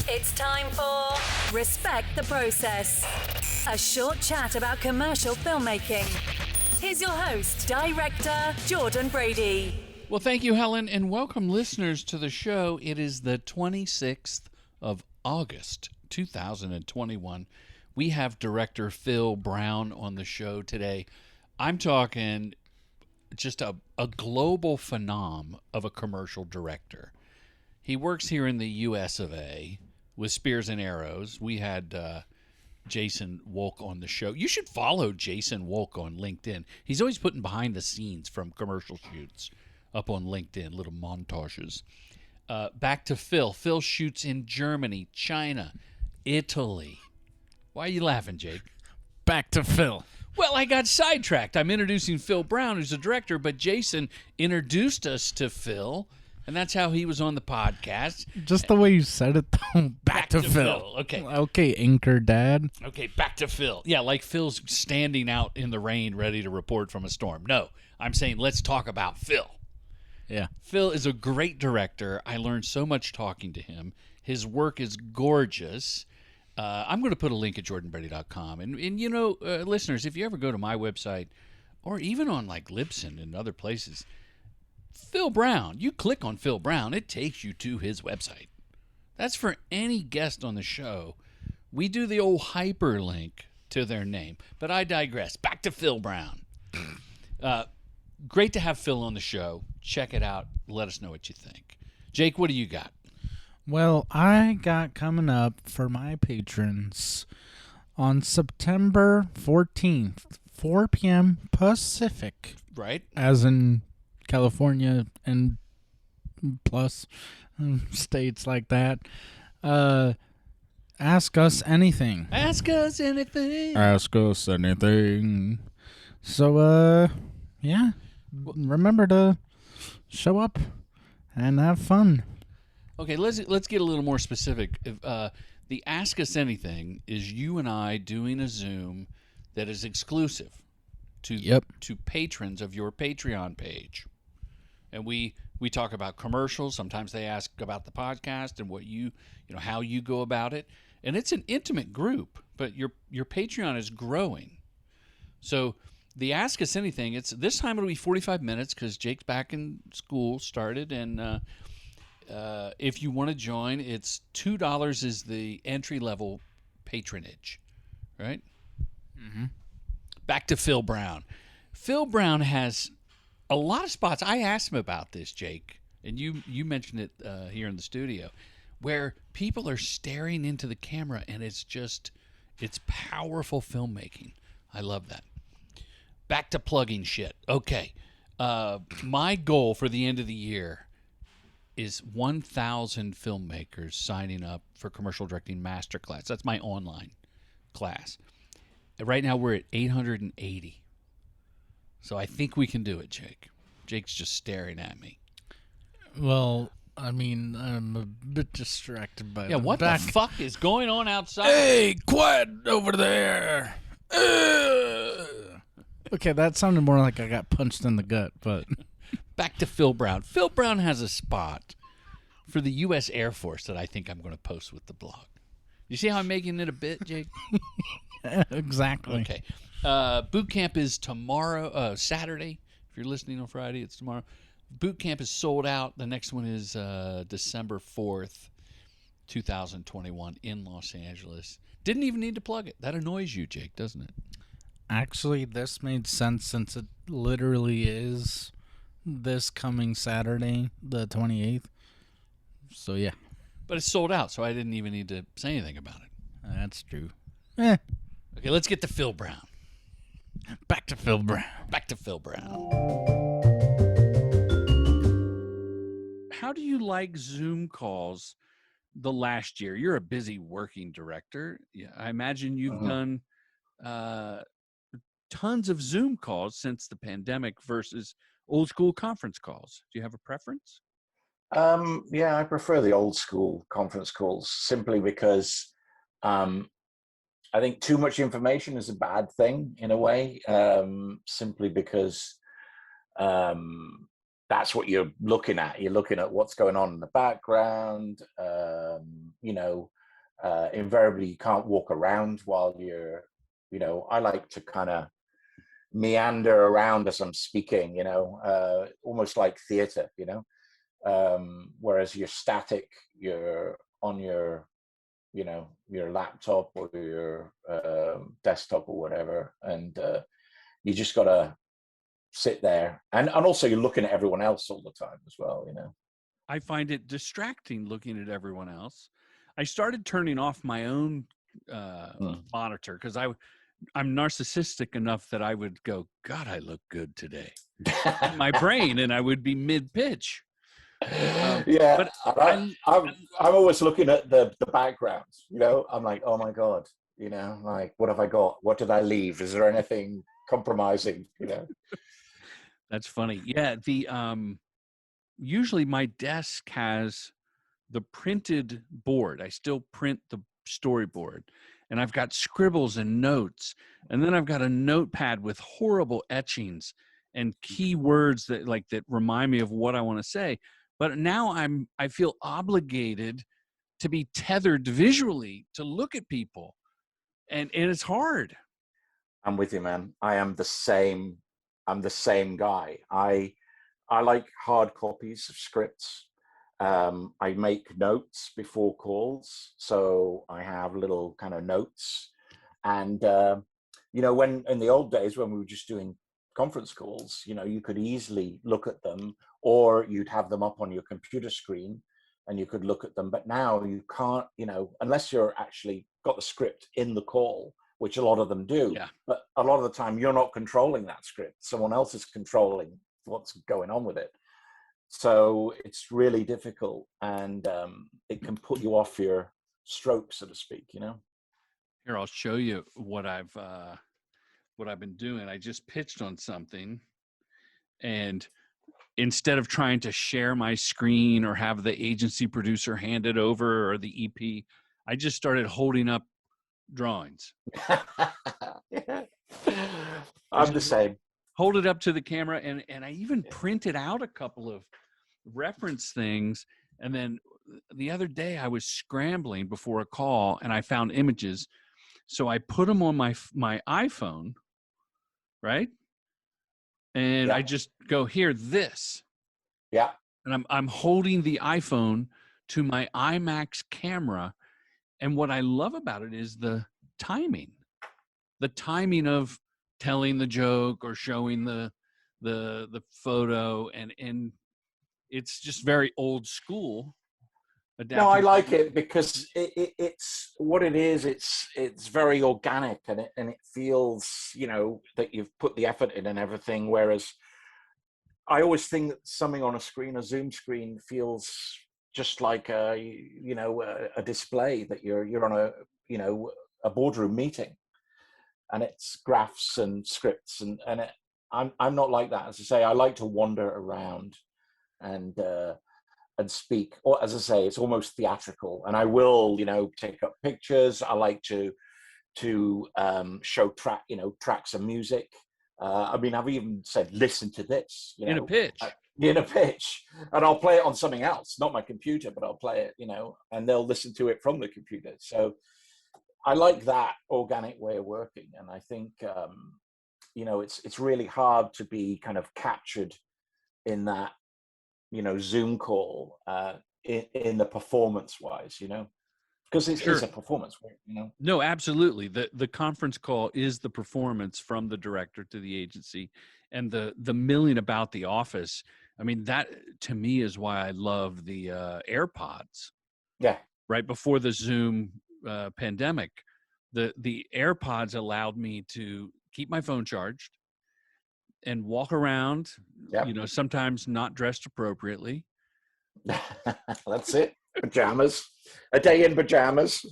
It's time for Respect the Process, a short chat about commercial filmmaking. Here's your host, director Jordan Brady. Well, thank you, Helen, and welcome listeners to the show. It is the 26th of August, 2021. We have director Phil Brown on the show today. I'm talking just a global phenom of a commercial director. He works here in the US of A with Spears and Arrows. We had Jason Wolk on the show. You should follow Jason Wolk on LinkedIn. He's always putting behind the scenes from commercial shoots up on LinkedIn, little montages. Back to Phil. Phil shoots in Germany, China, Italy. Why are you laughing, Jake? Back to Phil. Well, I got sidetracked. I'm introducing Phil Brown, who's the director, but Jason introduced us to Phil, and that's how he was on the podcast. Just the way you said it, though. Back to Phil. Okay. Okay, Anchor Dad. Okay, back to Phil. Yeah, like Phil's standing out in the rain ready to report from a storm. No, I'm saying let's talk about Phil. Yeah. Phil is a great director. I learned so much talking to him. His work is gorgeous. I'm going to put a link at jordanbrady.com. And you know, listeners, if you ever go to my website or even on like Libsyn and other places, Phil Brown, you click on Phil Brown, it takes you to his website. That's for any guest on the show. We do the old hyperlink to their name. But I digress. Back to Phil Brown. Great to have Phil on the show. Check it out. Let us know what you think. Jake, what do you got? Well, I got coming up for my patrons on September 14th, 4 p.m. Pacific. Right? As in California and plus states like that. Ask us anything. Ask us anything. Ask us anything. So, yeah. Remember to show up and have fun. Okay, let's get a little more specific. The Ask Us Anything is you and I doing a Zoom that is exclusive to patrons of your Patreon page. And we talk about commercials. Sometimes they ask about the podcast and what you know how you go about it. And it's an intimate group, but your Patreon is growing. So the Ask Us Anything, this time it'll be 45 minutes because Jake's back in school started, and if you want to join, it's $2 is the entry-level patronage, right? Mm-hmm. Back to Phil Brown. Phil Brown has a lot of spots. I asked him about this, Jake, and you mentioned it here in the studio, where people are staring into the camera, and it's powerful filmmaking. I love that. Back to plugging shit. Okay. My goal for the end of the year is 1,000 filmmakers signing up for Commercial Directing Masterclass. That's my online class. Right now we're at 880. So I think we can do it, Jake. Jake's just staring at me. Well, I mean, I'm a bit distracted by the what back. The fuck is going on outside? Hey, quiet over there. Okay, that sounded more like I got punched in the gut, but... Back to Phil Brown. Phil Brown has a spot for the U.S. Air Force that I think I'm going to post with the blog. You see how I'm making it a bit, Jake? Exactly. Okay. Boot camp is tomorrow, Saturday. If you're listening on Friday, it's tomorrow. Boot camp is sold out. The next one is December 4th, 2021 in Los Angeles. Didn't even need to plug it. That annoys you, Jake, doesn't it? Actually, this made sense since it literally is this coming Saturday, the 28th. So, yeah. But it's sold out, so I didn't even need to say anything about it. That's true. Okay, let's get to Phil Brown. Back to Phil Brown. Back to Phil Brown. How do you like Zoom calls the last year? You're a busy working director. Yeah, I imagine you've done tons of Zoom calls since the pandemic versus old school conference calls. Do you have a preference? Yeah, I prefer the old school conference calls simply because I think too much information is a bad thing in a way, simply because that's what you're looking at. You're looking at what's going on in the background. invariably you can't walk around while you're, I like to kind of meander around as I'm speaking, almost like theater, whereas you're static, you're on your, your laptop or your desktop or whatever, and you just gotta sit there, and also you're looking at everyone else all the time as well. I find it distracting looking at everyone else. I started turning off my own monitor because I'm narcissistic enough that I would go, God, I look good today in my brain, and I would be mid-pitch. Yeah, but I'm always looking at the backgrounds. I'm like, oh my God, like, what have I got? What did I leave? Is there anything compromising? That's funny. Yeah, the usually my desk has the printed board. I still print the storyboard, and I've got scribbles and notes, and then I've got a notepad with horrible etchings and keywords that remind me of what I want to say. But now I feel obligated to be tethered visually to look at people, and it's hard. I'm with you, man. I'm the same guy. I like hard copies of scripts. I make notes before calls, so I have little kind of notes. And when in the old days when we were just doing conference calls, you could easily look at them, or you'd have them up on your computer screen and you could look at them. But now you can't, unless you're actually got the script in the call, which a lot of them do. Yeah. But a lot of the time you're not controlling that script. Someone else is controlling what's going on with it. So it's really difficult, and it can put you off your stroke, so to speak. Here, I'll show you what I've been doing. I just pitched on something, and instead of trying to share my screen or have the agency producer hand it over, or the EP, I just started holding up drawings. Yeah. I'm the same. Hold it up to the camera, and I even printed out a couple of reference things. And then the other day I was scrambling before a call, and I found images, so I put them on my iPhone, right? And I just go, here, this. Yeah. And I'm holding the iPhone to my IMAX camera, and what I love about it is the timing of telling the joke or showing the photo, and it's just very old school. No, I like it because it's what it is. It's very organic, and it feels, that you've put the effort in and everything. Whereas I always think that something on a screen, a Zoom screen, feels just like a display that you're on a boardroom meeting, and it's graphs and scripts, and I'm not like that. As I say, I like to wander around and speak, or as I say, it's almost theatrical, and I will take up pictures. I like to show tracks of music. I've even said, listen to this, in a pitch. And I'll play it on something else, not my computer, but I'll play it, and they'll listen to it from the computer. So I like that organic way of working, and I think it's really hard to be kind of captured in that Zoom call in the performance wise, because it is a performance, No, absolutely. The conference call is the performance from the director to the agency, and the milling about the office. That to me is why I love the AirPods. Yeah. Right before the Zoom pandemic, the AirPods allowed me to keep my phone charged and walk around, sometimes not dressed appropriately. That's it. Pajamas. A day in pajamas,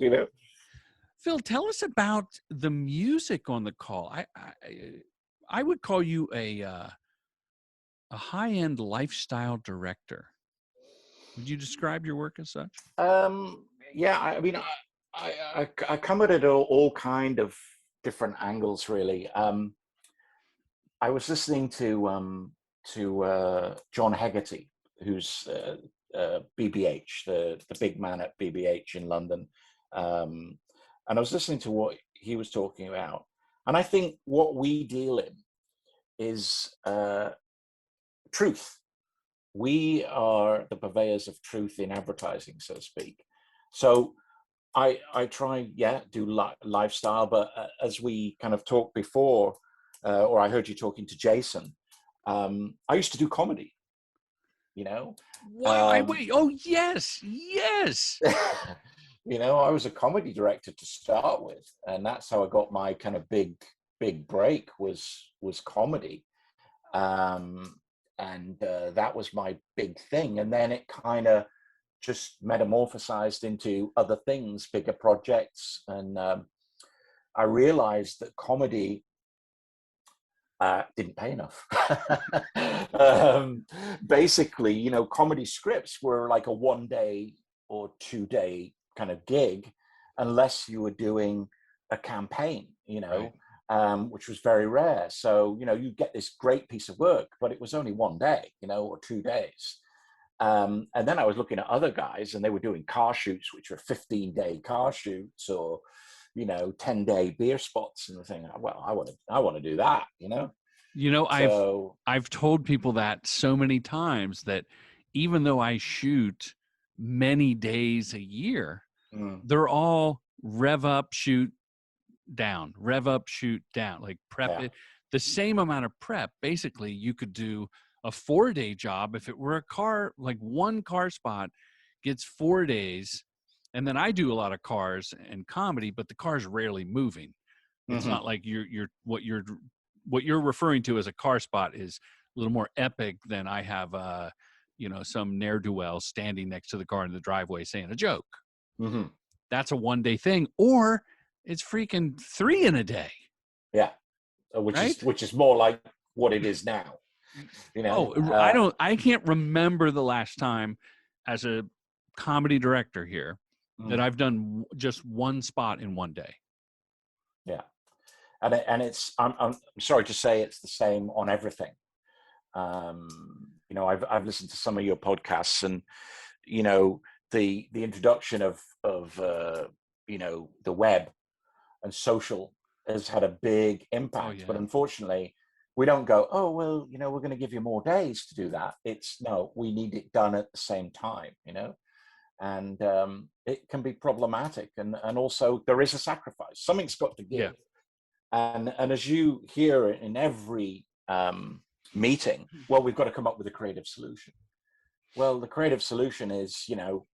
Phil, tell us about the music on the call. I would call you a high-end lifestyle director. Would you describe your work as such? Yeah, I come at it all kind of different angles, really. I was listening to John Hegarty, who's BBH, the big man at BBH in London. And I was listening to what he was talking about. And I think what we deal in is truth. We are the purveyors of truth in advertising, so to speak. So I try, do lifestyle, but as we kind of talked before, or I heard you talking to Jason, I used to do comedy, you know. Wait. Oh, yes. You know, I was a comedy director to start with, and that's how I got my kind of big break was comedy. And that was my big thing. And then it kind of just metamorphosized into other things, bigger projects. And I realized that comedy didn't pay enough. Basically, you know, comedy scripts were like a 1 day or 2 day kind of gig, unless you were doing a campaign, you know. Right. Which was very rare. So, you know, you get this great piece of work, but it was only 1 day, you know, or 2 days. And then I was looking at other guys, and they were doing car shoots, which were 15-day car shoots, or, you know, 10-day beer spots, and the thing. Well, I want to do that, you know. You know, I've told people that so many times that even though I shoot many days a year, they're all rev up, shoot down, rev up, shoot down, like prep it. The same amount of prep, basically, you could do a 4-day job if it were a car, like one car spot gets 4 days. And then I do a lot of cars and comedy, but the car's rarely moving. It's not like what you're referring to as a car spot is a little more epic than I have you know, some ne'er-do-well standing next to the car in the driveway saying a joke. That's a 1-day thing, or it's freaking 3 in a day. Yeah, which is more like what it is now. You know, I can't remember the last time as a comedy director here that I've done just one spot in 1 day. Yeah, and it's I'm sorry to say it's the same on everything. You know, I've listened to some of your podcasts, and you know, the introduction of you know, the web and social has had a big impact. But unfortunately, we don't go, oh, well, you know, we're going to give you more days to do that. It's no, we need it done at the same time, you know, and it can be problematic. And also there is a sacrifice. Something's got to give. And as you hear in every meeting, well, we've got to come up with a creative solution. Well, the creative solution is, you know,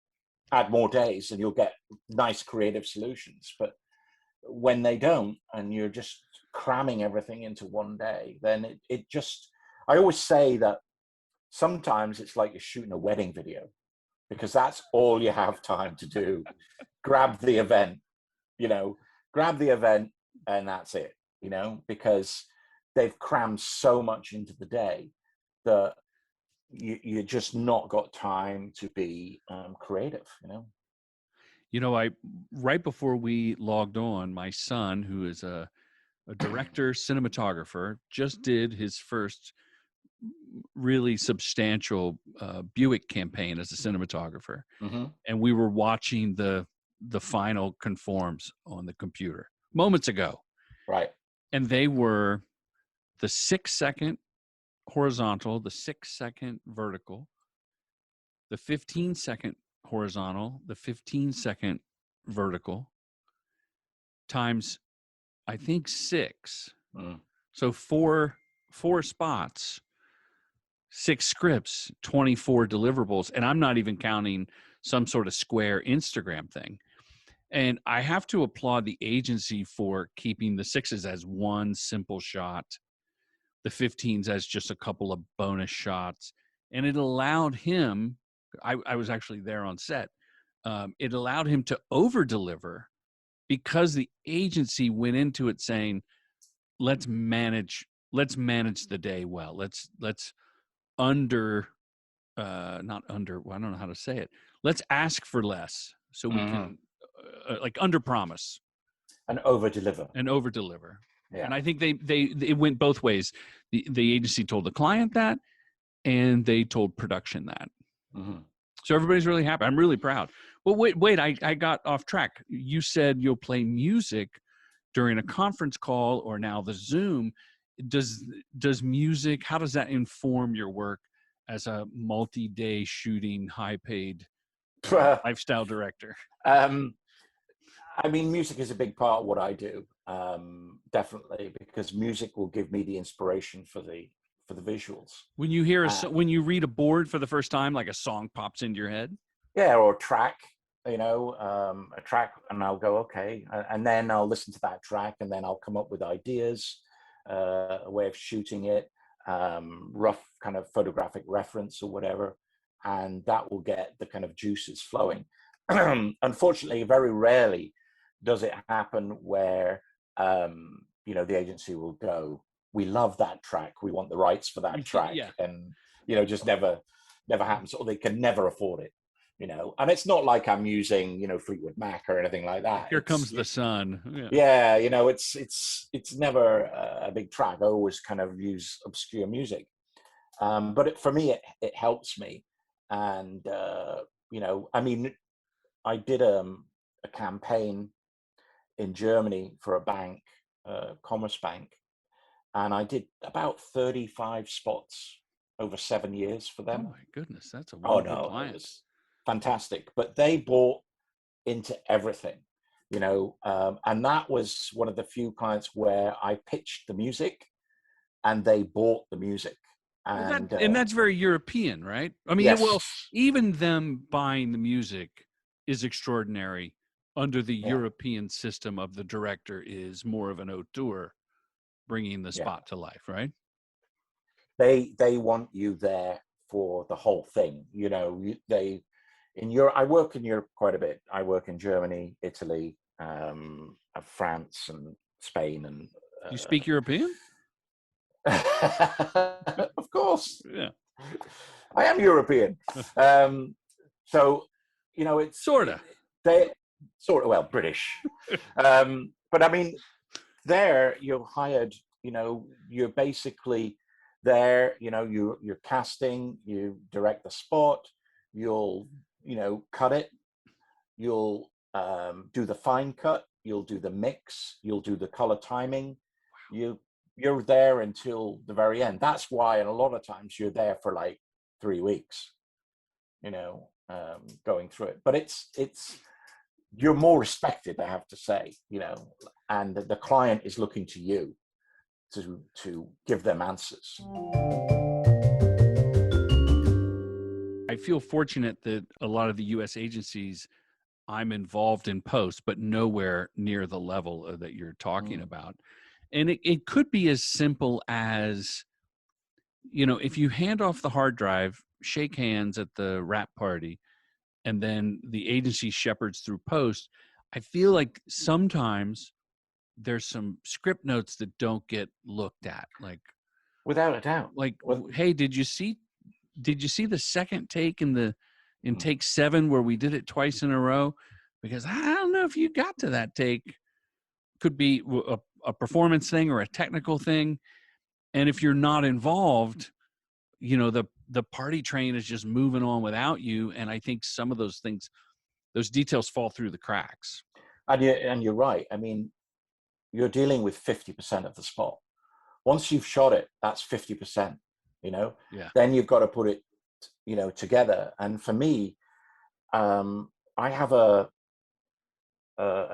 add more days and you'll get nice creative solutions. But when they don't, and you're just cramming everything into 1 day, then it just, I always say that sometimes it's like you're shooting a wedding video, because that's all you have time to do. Grab the event, you know, and that's it, you know, because they've crammed so much into the day that you just not got time to be creative, you know. You know, right before we logged on, my son, who is a director, cinematographer, just did his first really substantial Buick campaign as a cinematographer, and we were watching the final conforms on the computer moments ago, right? And they were the 6-second horizontal, the 6-second vertical, the 15-second horizontal, the 15-second vertical, times, I think, 6. So four spots, 6 scripts, 24 deliverables, and I'm not even counting some sort of square Instagram thing. And I have to applaud the agency for keeping the 6s as one simple shot, the 15s as just a couple of bonus shots, and it allowed him, I was actually there on set, it allowed him to over deliver, because the agency went into it saying, let's manage the day well. Let's not under, well, I don't know how to say it. Let's ask for less so we can like under promise and over deliver. Yeah. And I think it went both ways. The agency told the client that, and they told production that. So everybody's really happy. I'm really proud. Well, wait, I got off track. You said you'll play music during a conference call or now the Zoom. Does music, how does that inform your work as a multi-day shooting, high-paid lifestyle director? I mean, music is a big part of what I do, definitely, because music will give me the inspiration for the visuals. When you hear when you read a board for the first time, like a song pops into your head. Yeah, or a track, a track, and I'll go, okay, and then I'll listen to that track, and then I'll come up with ideas, a way of shooting it, rough kind of photographic reference or whatever, and that will get the kind of juices flowing. Unfortunately, very rarely does it happen where the agency will go, we love that track, we want the rights for that track. Yeah. And just never happens, or they can never afford it. And it's not like I'm using Fleetwood Mac or anything like that. Here Comes the Sun. Yeah, it's never a big track. I always kind of use obscure music, but for me it helps me. And I mean, I did a campaign in Germany for a bank, Commerce Bank, and I did about 35 spots over 7 years for them. Oh my goodness, that's a wonderful client. It was fantastic. But they bought into everything, and that was one of the few clients where I pitched the music and they bought the music. And that's very European, right? I mean, yes. Well, even them buying the music is extraordinary under the European system of the director is more of an auteur bringing the spot to life, right? They want you there for the whole thing. I work in Europe quite a bit. I work in Germany, Italy, France and Spain. And you speak European? Of course. Yeah. I am European. So, it's well, British. But I mean, there you're hired, you're basically there, you're casting, you direct the spot, you'll, cut it, you'll do the fine cut, you'll do the mix, you'll do the color timing. You're there until the very end. That's why, and a lot of times you're there for like 3 weeks, going through it. But it's you're more respected, I have to say, and the client is looking to you to give them answers. I feel fortunate that a lot of the U.S. agencies I'm involved in post, but nowhere near the level that you're talking about. And it could be as simple as, if you hand off the hard drive, shake hands at the wrap party, and then the agency shepherds through post, I feel like sometimes there's some script notes that don't get looked at. Like, without a doubt. Like, hey, did you see the second take in take 7 where we did it twice in a row? Because I don't know if you got to that take. Could be a performance thing or a technical thing. And if you're not involved, the party train is just moving on without you. And I think some of those things, those details fall through the cracks. And you're right. I mean, you're dealing with 50% of the spot. Once you've shot it, that's 50%, Yeah. Then you've got to put it, together. And for me, I have an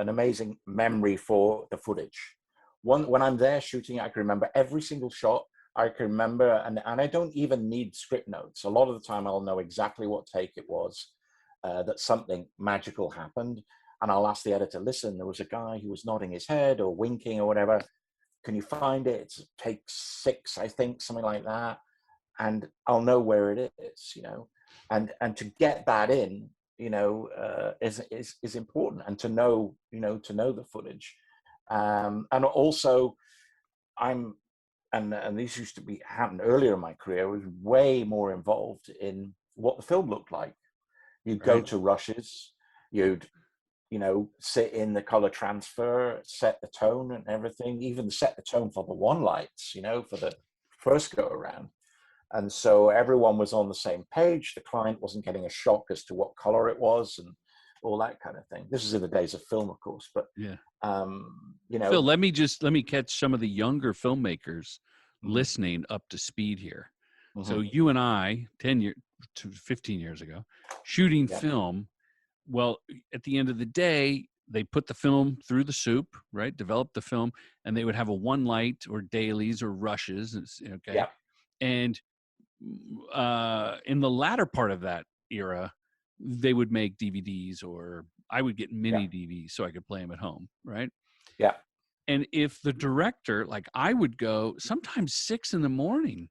amazing memory for the footage. When I'm there shooting, I can remember every single shot. I can remember, and I don't even need script notes. A lot of the time I'll know exactly what take it was, that something magical happened. And I'll ask the editor, listen, there was a guy who was nodding his head or winking or whatever. Can you find it? It's take 6, I think, something like that. And I'll know where it is, and to get that in, is important, and to know the footage. And also and these used to happen earlier in my career, I was way more involved in what the film looked like. You'd go to rushes, you'd, sit in the color transfer, set the tone and everything, even set the tone for the one lights, for the first go around. And so everyone was on the same page. The client wasn't getting a shock as to what color it was and all that kind of thing. This is in the days of film, of course, but Yeah. you know. Phil, let me catch some of the younger filmmakers Mhm. listening up to speed here. So Mhm. you and I, 15 years ago, shooting Yeah. film. Well, at the end of the day, they put the film through the soup, right? Develop the film, and they would have a one light or dailies or rushes. Okay. Yeah. And in the latter part of that era, they would make DVDs, or I would get mini Yeah. DVDs so I could play them at home, right? Yeah. And if the director, like I would go sometimes 6 a.m,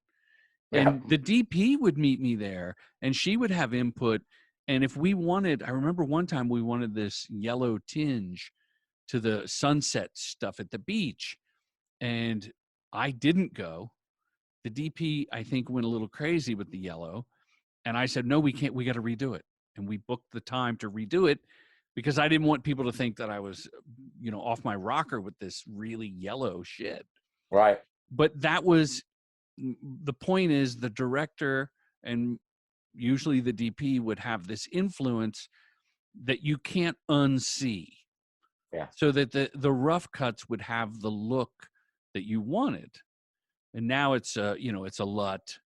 Yeah. and the DP would meet me there, and she would have input. And if we wanted, I remember one time we wanted this yellow tinge to the sunset stuff at the beach, and I didn't go. The DP, I think, went a little crazy with the yellow, and I said, no, we can't, we got to redo it. And we booked the time to redo it because I didn't want people to think that I was, off my rocker with this really yellow shit. Right. But that was, the point is, the director and usually the DP would have this influence that you can't unsee. Yeah. So that the rough cuts would have the look that you wanted. And now it's it's a LUT,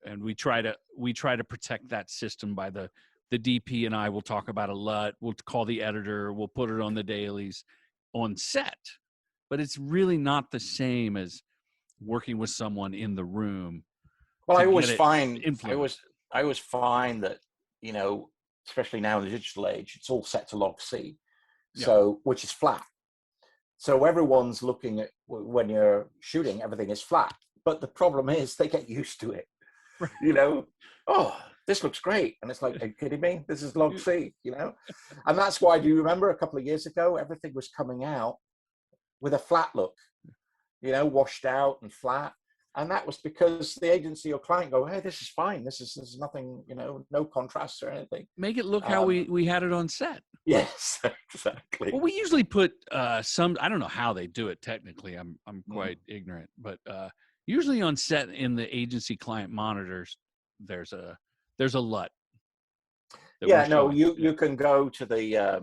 and we try to protect that system by the DP and I will talk about a LUT. We'll call the editor. We'll put it on the dailies on set, but it's really not the same as working with someone in the room. Well, to I always get it find influenced. I always find that, especially now in the digital age, it's all set to log C, Yeah. so which is flat. So everyone's looking at, when you're shooting, everything is flat. But the problem is they get used to it. Right. Oh, this looks great. And it's like, are you kidding me? This is log C, And that's why, do you remember a couple of years ago, everything was coming out with a flat look, washed out and flat. And that was because the agency or client go, hey, this is fine. This is nothing, no contrast or anything. Make it look how we had it on set. Yes, exactly. Well, we usually put some, I don't know how they do it technically. I'm quite ignorant, but usually on set in the agency client monitors, there's a LUT. Yeah, no, you can go to the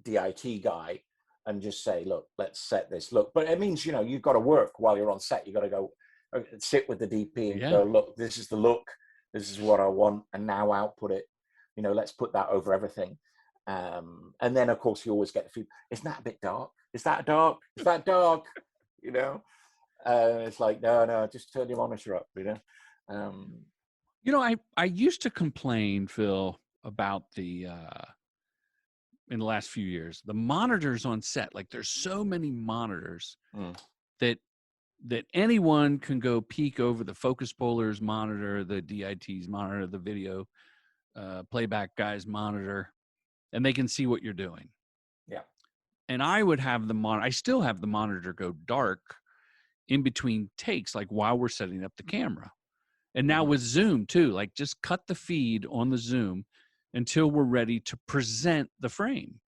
DIT guy and just say, look, let's set this. Look, but it means, you've got to work while you're on set. You've got to go sit with the DP and go, look, this is the look. This is what I want. And now output it. Let's put that over everything. And then, of course, you always get the feedback. Isn't that a bit dark? Is that dark? Is that dark? It's like, no, just turn your monitor up, I used to complain, Phil, about the in the last few years, the monitors on set. Like, there's so many monitors that anyone can go peek over the focus puller's monitor, the DIT's monitor, the video playback guy's monitor, and they can see what you're doing. Yeah. And I would have I still have the monitor go dark in between takes, like while we're setting up the camera. And now with Zoom too, like just cut the feed on the Zoom until we're ready to present the frame.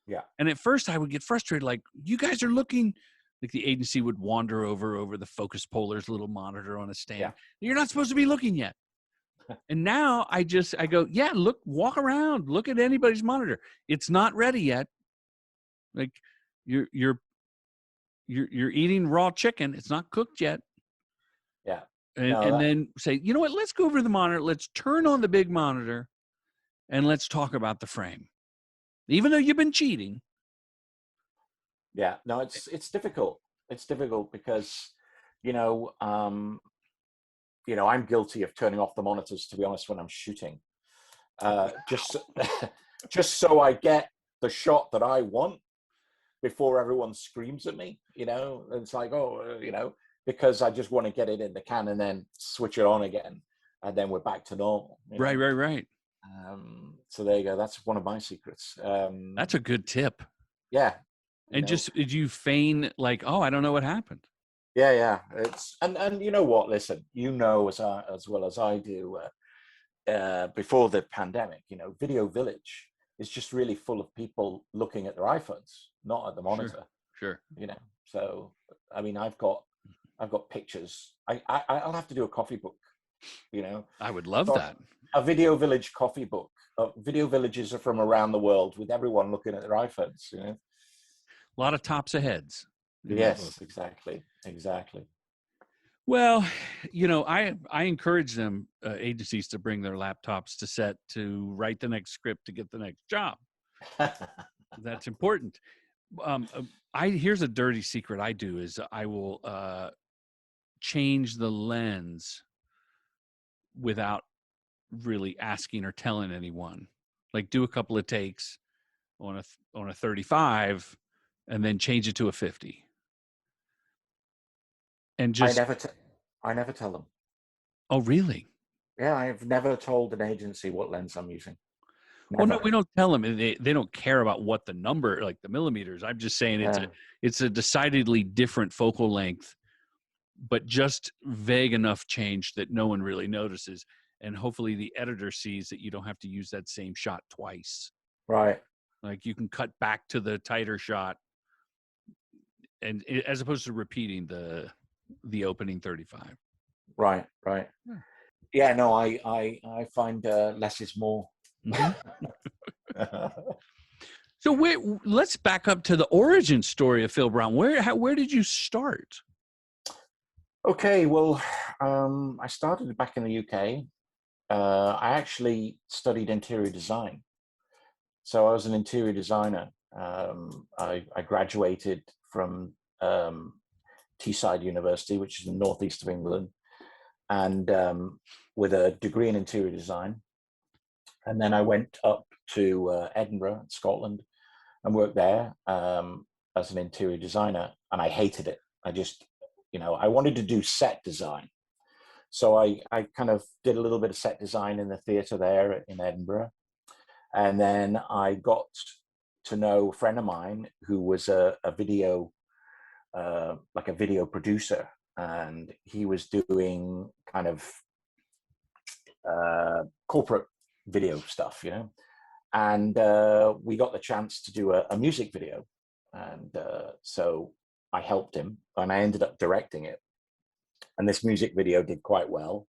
Yeah. And at first I would get frustrated, like, you guys are looking, like the agency would wander over the focus puller's little monitor on a stand. Yeah. You're not supposed to be looking yet. And now I go, yeah, look, walk around, look at anybody's monitor. It's not ready yet. Like you're eating raw chicken. It's not cooked yet. Yeah. And then say, you know what, let's go over to the monitor. Let's turn on the big monitor and let's talk about the frame. Even though you've been cheating. Yeah, no, it's difficult. It's difficult because, I'm guilty of turning off the monitors, to be honest, when I'm shooting, just so I get the shot that I want before everyone screams at me. It's like, because I just want to get it in the can and then switch it on again, and then we're back to normal. Right. So there you go. That's one of my secrets. That's a good tip. Yeah. And just, did you feign like, oh, I don't know what happened? Yeah. It's and you know what? Listen, as well as I do. Before the pandemic, Video Village is just really full of people looking at their iPhones, not at the monitor. Sure. So I mean, I've got I've got pictures. I'll have to do a coffee book, you know. I would love So that. a Video Village coffee book. Video villages are from around the world with everyone looking at their iPhones, you know. A lot of tops of heads in that book. Yes, exactly. Well, you know, I encourage them agencies to bring their laptops to set to write the next script to get the next job. That's important. Here's a dirty secret I do is I will change the lens without really asking or telling anyone. Like do a couple of takes on a 35 and then change it to a 50. And just I never tell them. Oh, really? Yeah, I've never told an agency what lens I'm using. Never. Well, no, we don't tell them. They don't care about what the number, like the millimeters. I'm just saying it's a decidedly different focal length, but just vague enough change that no one really notices. And hopefully the editor sees that you don't have to use that same shot twice. Right. Like you can cut back to the tighter shot, and as opposed to repeating the opening 35. Right. Yeah, no, I find less is more. So let's back up to the origin story of Phil Brown. Where did you start? Okay, well, I started back in the UK. I actually studied interior design. So I was an interior designer. I graduated from Teesside University, which is in the northeast of England, and with a degree in interior design. And then I went up to Edinburgh, Scotland, and worked there as an interior designer. And I hated it. I just, I wanted to do set design. So I kind of did a little bit of set design in the theatre there in Edinburgh. And then I got to know a friend of mine who was a video, like a video producer. And he was doing kind of corporate video stuff, and we got the chance to do a music video. And so I helped him and I ended up directing it. And this music video did quite well.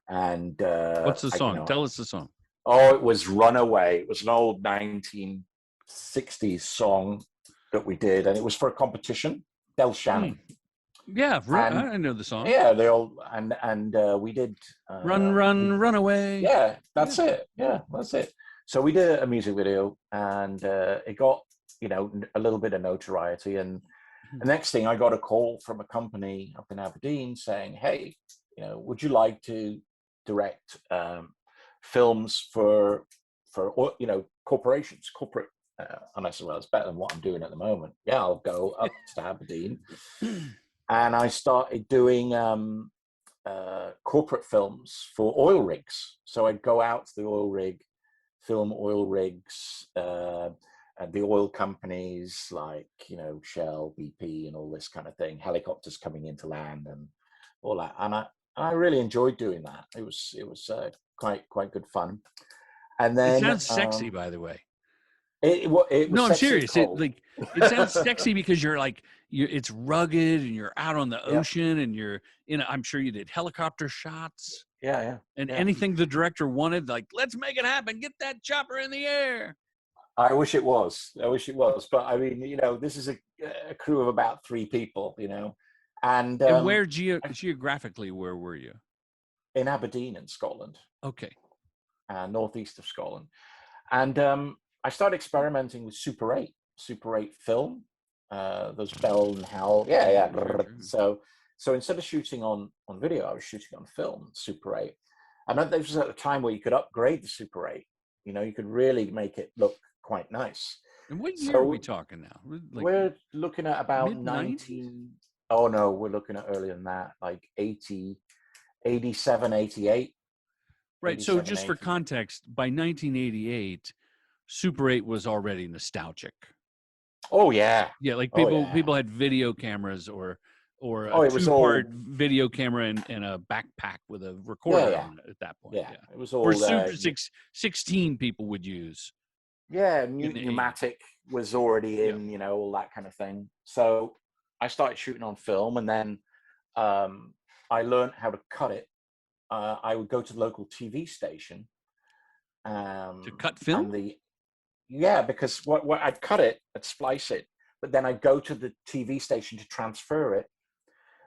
And what's the song? Tell us the song. Oh, it was Runaway. It was an old 1960s song that we did, and it was for a competition. Del Shannon. Yeah, I know the song. Yeah, they all and we did Run Away. Yeah, that's it. Yeah, that's it. So we did a music video, and it got a little bit of notoriety. And the next thing, I got a call from a company up in Aberdeen saying, "Hey, would you like to direct films for corporations, corporate?" And I said, "Well, it's better than what I'm doing at the moment. Yeah, I'll go up to Aberdeen." And I started doing corporate films for oil rigs. So I'd go out to the oil rig, film oil rigs, and the oil companies like, Shell, BP, and all this kind of thing, helicopters coming into land and all that. And I really enjoyed doing that. It was quite good fun. And then it sounds sexy, by the way. It was no, I'm serious. Cold. It sounds sexy because you're like, it's rugged and you're out on the ocean and you're I'm sure you did helicopter shots. Yeah. And anything the director wanted, like, let's make it happen. Get that chopper in the air. I wish it was. But I mean, this is a crew of about 3 people, And where geographically, where were you? In Aberdeen in Scotland. Okay. Northeast of Scotland. And I started experimenting with Super 8 film, those Bell and Howell. Yeah. So instead of shooting on video, I was shooting on film, Super 8. And this was at a time where you could upgrade the Super 8. You could really make it look quite nice. And what year are we talking now? We're looking at about mid-90s? Oh no, we're looking at earlier than that, like 80, 87, 88. Right. So just for context, by 1988, Super 8 was already nostalgic. Oh yeah. Yeah, like people had video cameras or a it was two-part video camera and a backpack with a recorder on it at that point. Yeah. It was all for Super 16 people would use. Yeah, pneumatic was already in, all that kind of thing. So I started shooting on film, and then I learned how to cut it. I would go to the local TV station. To cut And film? yeah, because what I'd cut it, I'd splice it, but then I'd go to the TV station to transfer it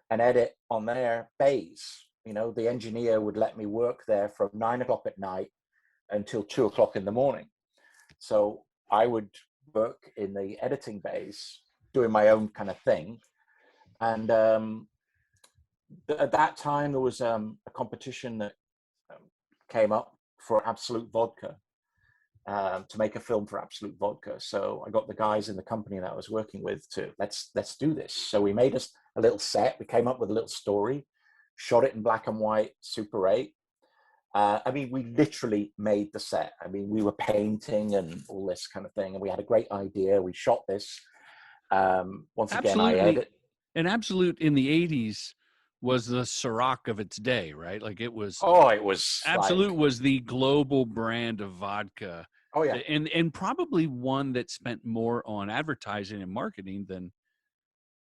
and edit on their bays. You know, the engineer would let me work there from 9 o'clock at night until 2 o'clock in the morning. So I would work in the editing bays, doing my own kind of thing. And at that time, there was a competition that came up for Absolute Vodka, to make a film for Absolute Vodka. So I got the guys in the company that I was working with to let's do this. So we made us a little set. We came up with a little story, shot it in black and white, Super 8. I mean, we literally made the set. I mean, we were painting and all this kind of thing, and we had a great idea. We shot this. Once again, I Absolutely. edit. And Absolute in the 80s was the Ciroc of its day, right? Like it was. Oh, it was Absolute like, was the global brand of vodka. oh yeah, And probably one that spent more on advertising and marketing than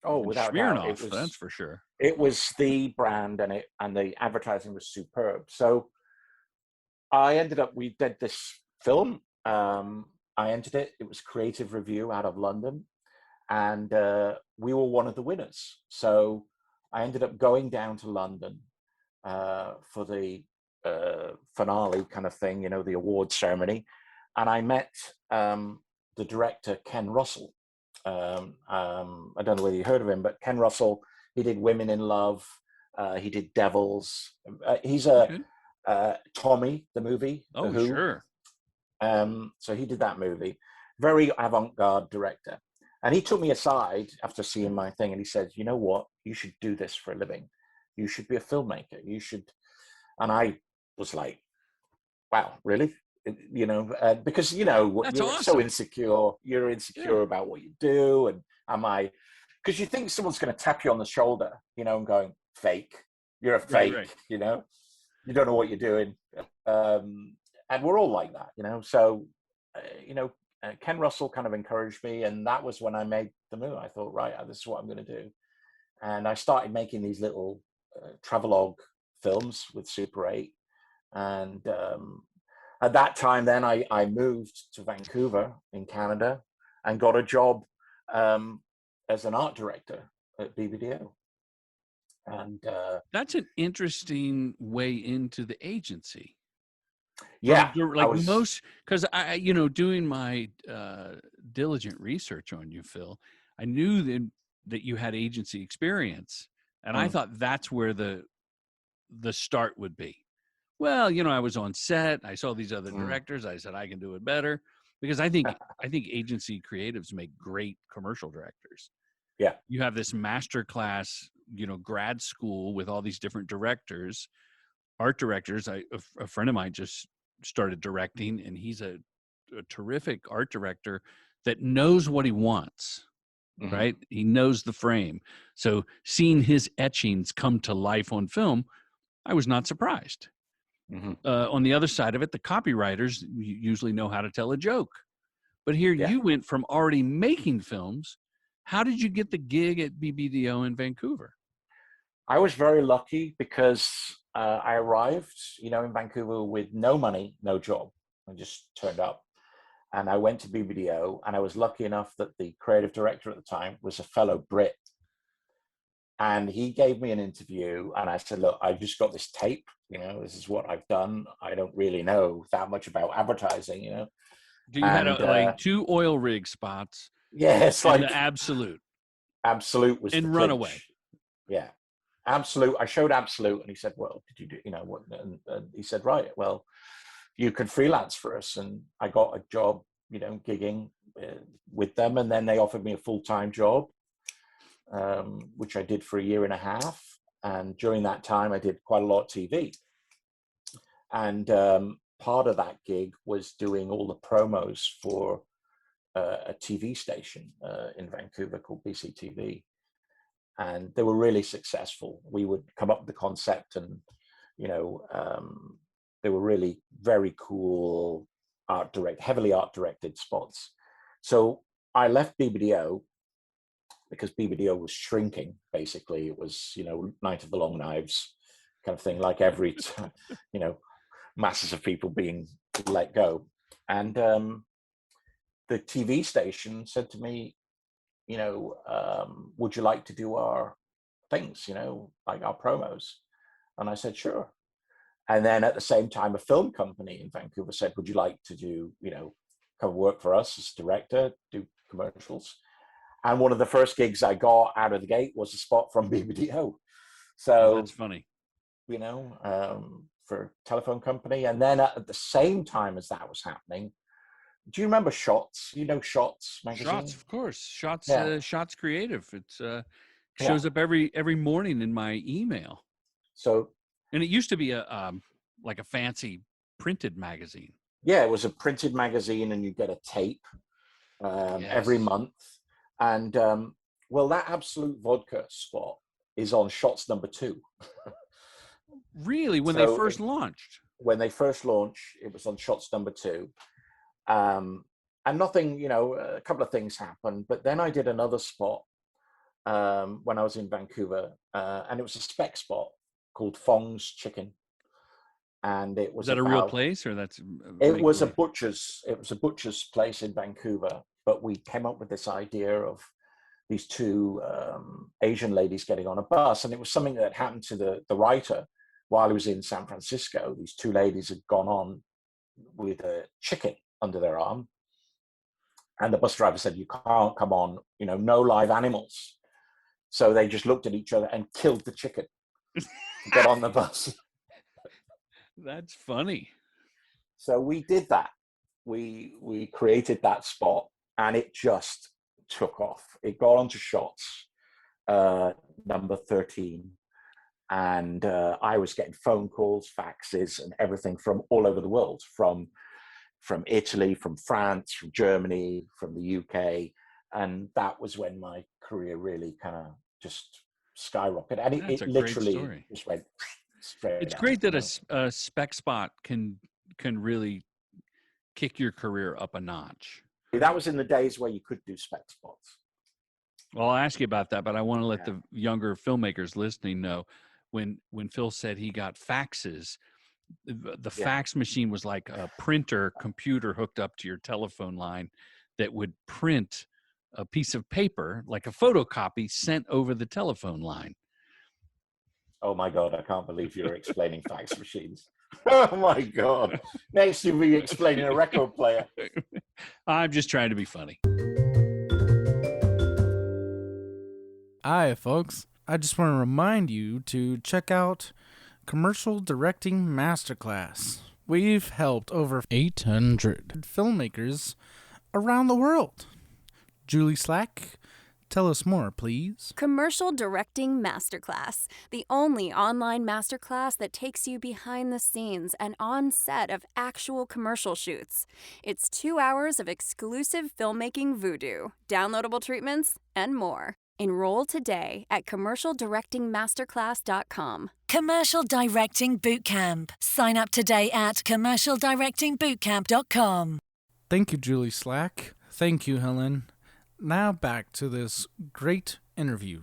oh, even without a doubt, Smirnoff, that's for sure. it was the brand, and the advertising was superb. So we did this film. I entered it. It was Creative Review out of London, and we were one of the winners. So I ended up going down to London for the finale kind of thing, you know, the awards ceremony, and I met the director, Ken Russell. I don't know whether you heard of him, but Ken Russell, he did Women in Love. He did Devils. He's Okay. Tommy, the movie. Oh, The Who. sure. So he did that movie. Very avant-garde director. And he took me aside after seeing my thing, and he said, "You know what? You should do this for a living. You should be a filmmaker. You should." And I was like, "Wow, really?" You know, because you know That's you're so awesome. insecure. You're insecure about what you do, and am I? Because you think someone's going to tap you on the shoulder, you know, and going, "Fake. You're a fake." Right. You know, you don't know what you're doing. And we're all like that, you know. So, you know, Ken Russell kind of encouraged me, and that was when I made the move. I thought, right, this is what I'm going to do, and I started making these little travelogue films with Super 8. And at that time, then I moved to Vancouver in Canada and got a job as an art director at BBDO. And That's an interesting way into the agency. yeah, Like most, because I, you know, doing my diligent research on you, Phil, I knew that you had agency experience, and I thought that's where the start would be. Well, you know, I was on set, I saw these other directors, I said I can do it better, because I think agency creatives make great commercial directors. Yeah, you have this master class, you know, grad school with all these different directors, art directors. A friend of mine just started directing, and he's a terrific art director that knows what he wants. Right, he knows the frame. So seeing his etchings come to life on film, I was not surprised. On the other side of it, the copywriters usually know how to tell a joke, but here you went from already making films. How did you get the gig at BBDO in Vancouver? I was very lucky because I arrived, you know, in Vancouver with no money, no job. I just turned up, and I went to BBDO, and I was lucky enough that the creative director at the time was a fellow Brit. And he gave me an interview, and I said, "Look, I've just got this tape, you know, this is what I've done. I don't really know that much about advertising, you know." You had like 2 oil rig spots. Yeah, it's like the Absolute was and the Runaway. clinch. Yeah, Absolute. I showed Absolute, and he said, "Well, did you do, you know what?" And he said, "Right, well, you can freelance for us." And I got a job, you know, gigging with them, and then they offered me a full-time job, which I did for a year and a half. And during that time, I did quite a lot of TV. And part of that gig was doing all the promos for a TV station in Vancouver called BCTV. And they were really successful. We would come up with the concept, and, you know, they were really very cool heavily art directed spots. So I left BBDO because BBDO was shrinking. Basically, it was, Night of the Long Knives kind of thing, like every, masses of people being let go. And the TV station said to me, would you like to do our things, like our promos? And I said, sure. And then at the same time, a film company in Vancouver said, would you like to do, come work for us as director, do commercials? And one of the first gigs I got out of the gate was a spot from BBDO. So that's funny. For a telephone company. And then at the same time as that was happening, do you remember Shots? Shots magazine? Shots, of course. Shots, yeah. Shots Creative. It's shows up every morning in my email. So, and it used to be like a fancy printed magazine. Yeah, it was a printed magazine, and you get a tape every month. And that Absolute Vodka spot is on Shots number 2. Really? When they first launched? When they first launched, it was on Shots number 2. And nothing, a couple of things happened. But then I did another spot when I was in Vancouver, and it was a spec spot called Fong's Chicken. And it was that a real place, or that's it was a butcher's place in Vancouver. But we came up with this idea of these two Asian ladies getting on a bus, and it was something that happened to the writer while he was in San Francisco. These two ladies had gone on with a chicken under their arm, and the bus driver said, you can't come on, no live animals. So they just looked at each other and killed the chicken to get on the bus. That's funny. So we did that. We created that spot, and it just took off. It got onto Shots number 13. And I was getting phone calls, faxes, and everything from all over the world, from Italy, from France, from Germany, from the UK. And that was when my career really kind of just skyrocketed. And it literally just went straight. It's great that a spec spot can really kick your career up a notch. That was in the days where you could do spec spots. Well, I'll ask you about that, but I want to let the younger filmmakers listening know when Phil said he got faxes, the fax machine was like a computer hooked up to your telephone line that would print a piece of paper, like a photocopy, sent over the telephone line. Oh my God, I can't believe you're explaining fax machines. Oh my God. Next you'll be explaining a record player. I'm just trying to be funny. Hi, folks. I just want to remind you to check out Commercial Directing Masterclass. We've helped over 800 filmmakers around the world. Julie Slack, tell us more, please. Commercial Directing Masterclass, the only online masterclass that takes you behind the scenes and on set of actual commercial shoots. It's 2 hours of exclusive filmmaking voodoo, downloadable treatments, and more. Enroll today at commercialdirectingmasterclass.com. Commercial Directing Bootcamp. Sign up today at commercialdirectingbootcamp.com. Thank you, Julie Slack. Thank you, Helen. Now back to this great interview.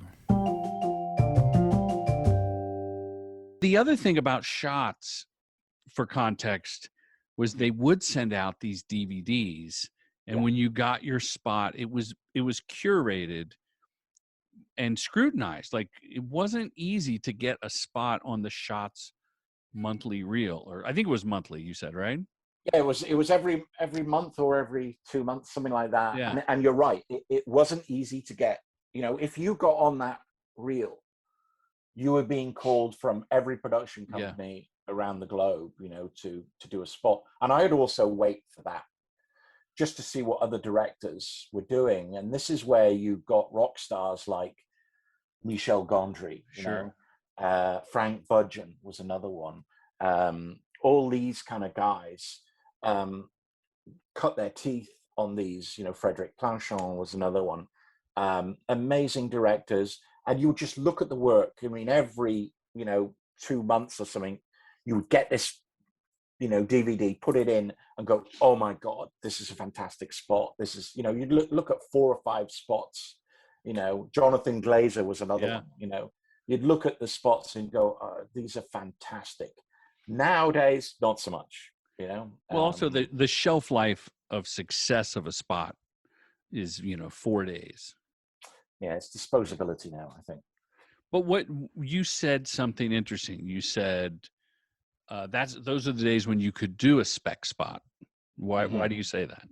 The other thing about Shots, for context, was they would send out these DVDs, and when you got your spot, it was curated and scrutinized. Like, it wasn't easy to get a spot on the Shots monthly reel, or I think it was monthly, you said, right? Yeah, it was every month or every 2 months, something like that. Yeah. And you're right, it wasn't easy to get. If you got on that reel, you were being called from every production company around the globe, to do a spot. And I would also wait for that, just to see what other directors were doing. And this is where you got rock stars like Michel Gondry, Frank Budgeon was another one. All these kind of guys cut their teeth on these, Frederic Planchon was another one. Amazing directors. And you would just look at the work. I mean, every, 2 months or something, you would get this, DVD, put it in and go, oh my God, this is a fantastic spot. This is, you'd look at 4 or 5 spots You know, Jonathan Glazer was another Yeah. one. You know, you'd look at the spots and go, oh, these are fantastic. Nowadays, not so much. You know. Well, also the shelf life of success of a spot is 4 days. Yeah, it's disposability now, I think. But what you said something interesting. You said those are the days when you could do a spec spot. Why do you say that?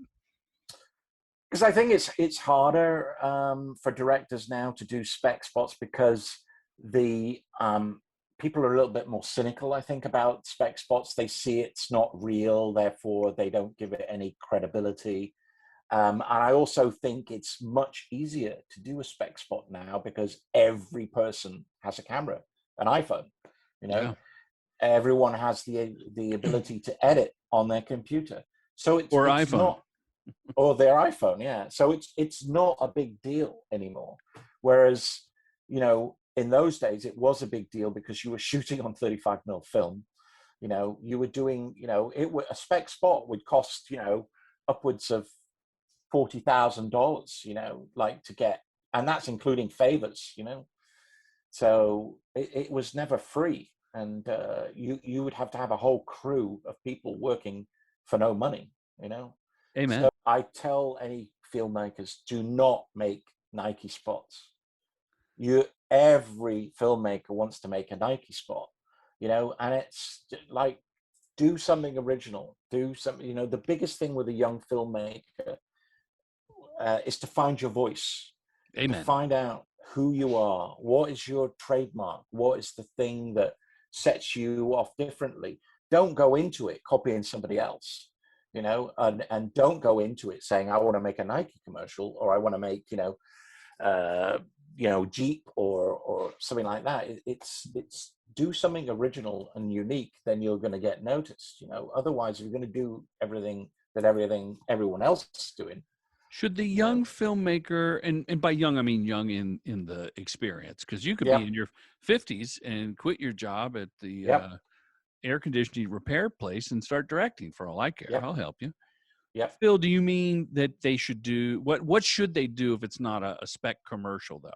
Because I think it's harder for directors now to do spec spots because the people are a little bit more cynical, I think, about spec spots. They see it's not real, therefore they don't give it any credibility. And I also think it's much easier to do a spec spot now because every person has a camera, an iPhone. You know, Yeah. everyone has the ability to edit on their computer, so it's iPhone. not, or their iPhone, yeah. So it's not a big deal anymore. Whereas, you know, in those days it was a big deal because you were shooting on 35mm film. You know, you were doing, you know, a spec spot would cost, you know, upwards of $40,000, you know, like to get, and that's including favors, you know. So it was never free, and you would have to have a whole crew of people working for no money, you know. Amen. So I tell any filmmakers, do not make Nike spots. Every filmmaker wants to make a Nike spot, you know, and it's like, do something original, do something, you know. The biggest thing with a young filmmaker is to find your voice. Amen. To find out who you are, what is your trademark, what is the thing that sets you off differently. Don't go into it copying somebody else, you know, and don't go into it saying, I want to make a Nike commercial, or I want to make, you know, Jeep or something like that. It's do something original and unique, then you're going to get noticed, you know. Otherwise, if you're going to do everything that everyone else is doing. Should the young filmmaker, and by young I mean young in the experience, because you could be in your 50s and quit your job at the air conditioning repair place and start directing, for all I care. I'll help you. Phil, do you mean that they should do what should they do if it's not a spec commercial though?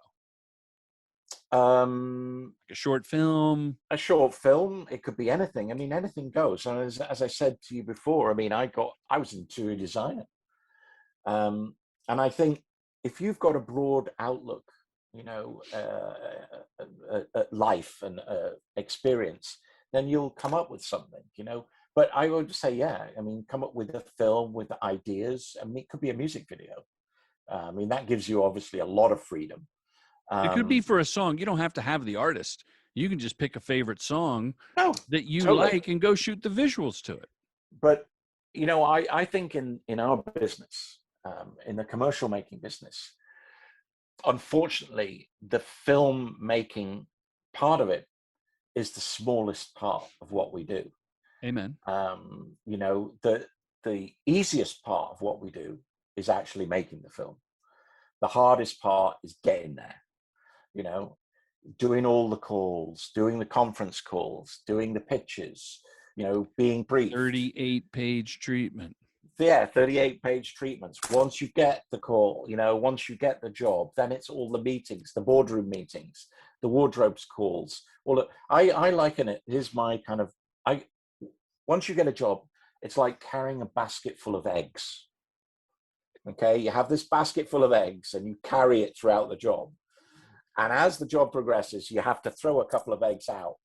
Like a short film. A short film, it could be anything. I mean, anything goes. And as I said to you before, I mean, I was an interior designer. And I think if you've got a broad outlook, you know, at life and experience, then you'll come up with something, you know. But I would say, yeah, I mean, come up with a film with ideas. I mean, it could be a music video. I mean, that gives you obviously a lot of freedom. It could be for a song. You don't have to have the artist. You can just pick a favorite song that you like and go shoot the visuals to it. But, you know, I think in our business, in the commercial making business, unfortunately, the film making part of it is the smallest part of what we do. Amen. You know, the easiest part of what we do is actually making the film. The hardest part is getting there, you know, doing all the calls, doing the conference calls, doing the pitches, you know, being briefed. 38-page treatment. Yeah, 38-page treatments. Once you get the call, you know, once you get the job, then it's all the meetings, the boardroom meetings, the wardrobes calls. Well, I liken it. Here's my kind of, once you get a job, it's like carrying a basket full of eggs. Okay, you have this basket full of eggs and you carry it throughout the job. And as the job progresses, you have to throw a couple of eggs out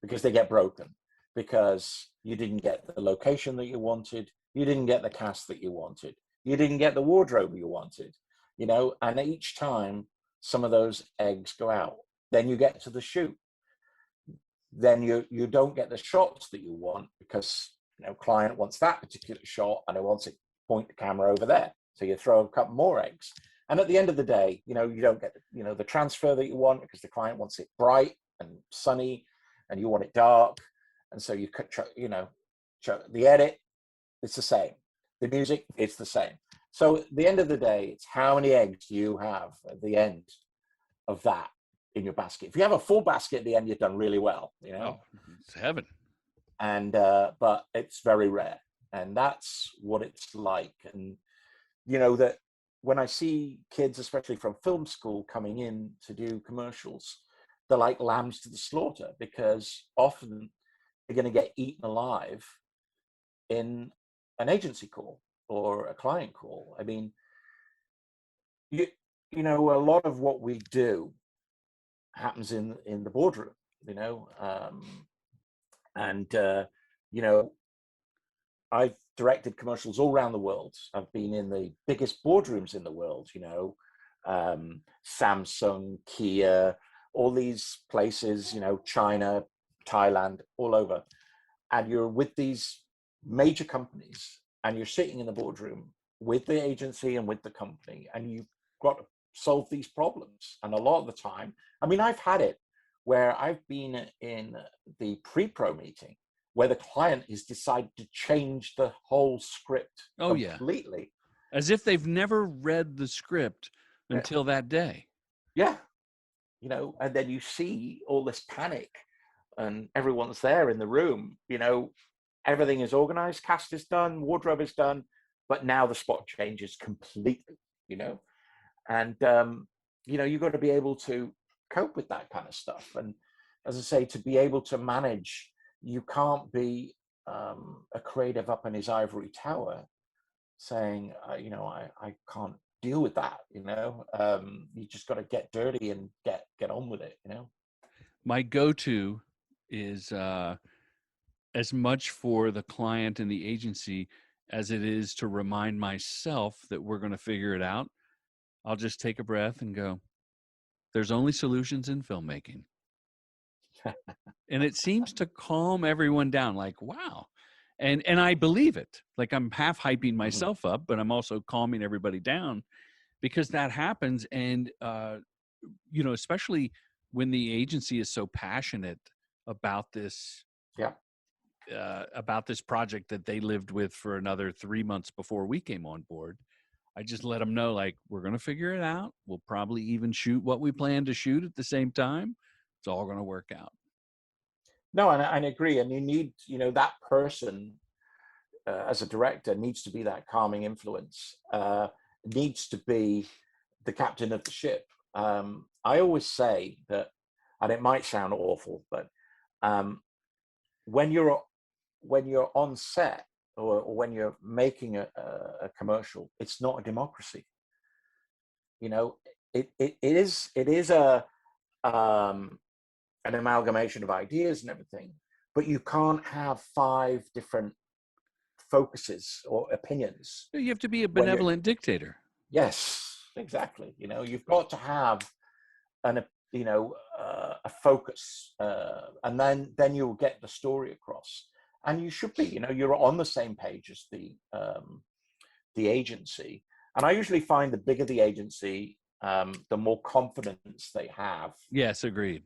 because they get broken, because you didn't get the location that you wanted. You didn't get the cast that you wanted. You didn't get the wardrobe you wanted, you know, and each time some of those eggs go out. Then you get to the shoot. Then you don't get the shots that you want because, you know, client wants that particular shot and it wants it point the camera over there. So you throw a couple more eggs. And at the end of the day, you know, you don't get, you know, the transfer that you want because the client wants it bright and sunny and you want it dark. And so you could, you know, the edit, it's the same. The music, it's the same. So at the end of the day, it's how many eggs you have at the end of that in your basket. If you have a full basket at the end, you've done really well, you know. Oh, it's heaven. And but it's very rare. And that's what it's like. And you know that when I see kids, especially from film school, coming in to do commercials, they're like lambs to the slaughter, because often they're going to get eaten alive in an agency call or a client call. I mean, you know, a lot of what we do happens in the boardroom, you know, and you know, I've directed commercials all around the world. I've been in the biggest boardrooms in the world, you know, Samsung, Kia, all these places, you know, China, Thailand, all over. And you're with these major companies, and you're sitting in the boardroom with the agency and with the company, and you've got to solve these problems. And a lot of the time, I mean, I've had it where I've been in the pre-pro meeting where the client has decided to change the whole script completely. As if they've never read the script until that day. Yeah. You know, and then you see all this panic, and everyone's there in the room, you know, everything is organized, cast is done, wardrobe is done, but now the spot changes completely, you know. And you know, you've got to be able to cope with that kind of stuff. And as I say, to be able to manage, you can't be a creative up in his ivory tower saying, you know, I can't deal with that, you know. You just got to get dirty and get on with it, you know. My go-to is as much for the client and the agency as it is to remind myself that we're going to figure it out. I'll just take a breath and go, there's only solutions in filmmaking. And it seems to calm everyone down, like, wow. And I believe it. Like, I'm half hyping myself up, but I'm also calming everybody down, because that happens. And, you know, especially when the agency is so passionate about this, about this project that they lived with for another 3 months before we came on board. I just let them know, like, we're going to figure it out. We'll probably even shoot what we plan to shoot at the same time. It's all going to work out. No, and I agree. And you need, you know, that person as a director needs to be that calming influence, needs to be the captain of the ship. I always say that, and it might sound awful, but when you're on set, or when you're making a commercial, it's not a democracy. You know, it is an amalgamation of ideas and everything, but you can't have 5 different focuses or opinions. You have to be a benevolent dictator. Yes, exactly. You know, you've got to have you know, a focus, and then you'll get the story across. And you should be, you know, you're on the same page as the agency. And I usually find the bigger the agency, the more confidence they have. Yes, agreed.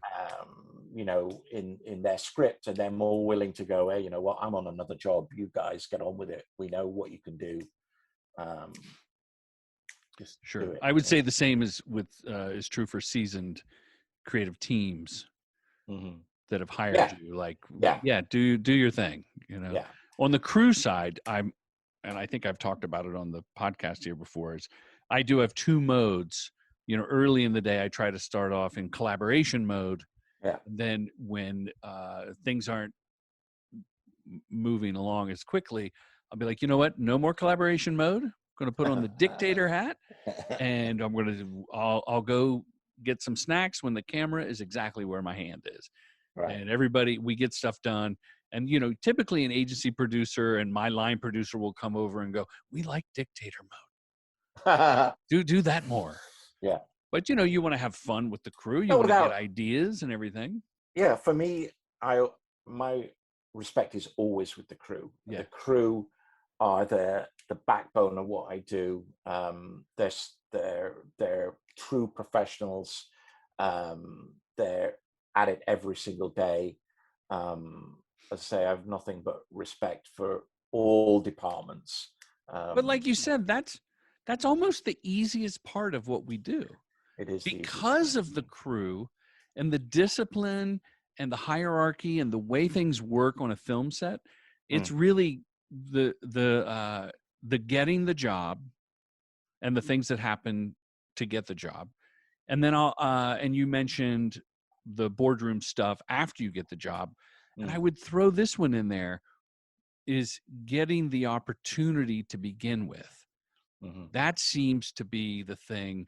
You know, in their script, and they're more willing to go, hey, you know what, I'm on another job. You guys get on with it. We know what you can do. Just sure. Do it, I would say the same is true for seasoned creative teams that have hired you. Like, do your thing. You know, on the crew side, and I think I've talked about it on the podcast here before, is I do have 2 modes. You know, early in the day, I try to start off in collaboration mode. Yeah. Then when things aren't moving along as quickly, I'll be like, you know what? No more collaboration mode. I'm going to put on the dictator hat, and I'll go get some snacks when the camera is exactly where my hand is. Right. And everybody, we get stuff done. And, you know, typically an agency producer and my line producer will come over and go, we like dictator mode. do that more. Yeah. But, you know, you want to have fun with the crew. You want to get ideas and everything. Yeah. For me, my respect is always with the crew. Yeah. The crew are the backbone of what I do. They're true professionals. They're at it every single day. As I say, I have nothing but respect for all departments. But like you said, that's almost the easiest part of what we do. It is because of the crew and the discipline and the hierarchy and the way things work on a film set. It's really the getting the job and the things that happen to get the job. And then and you mentioned the boardroom stuff after you get the job. And I would throw this one in there, is getting the opportunity to begin with. That seems to be the thing.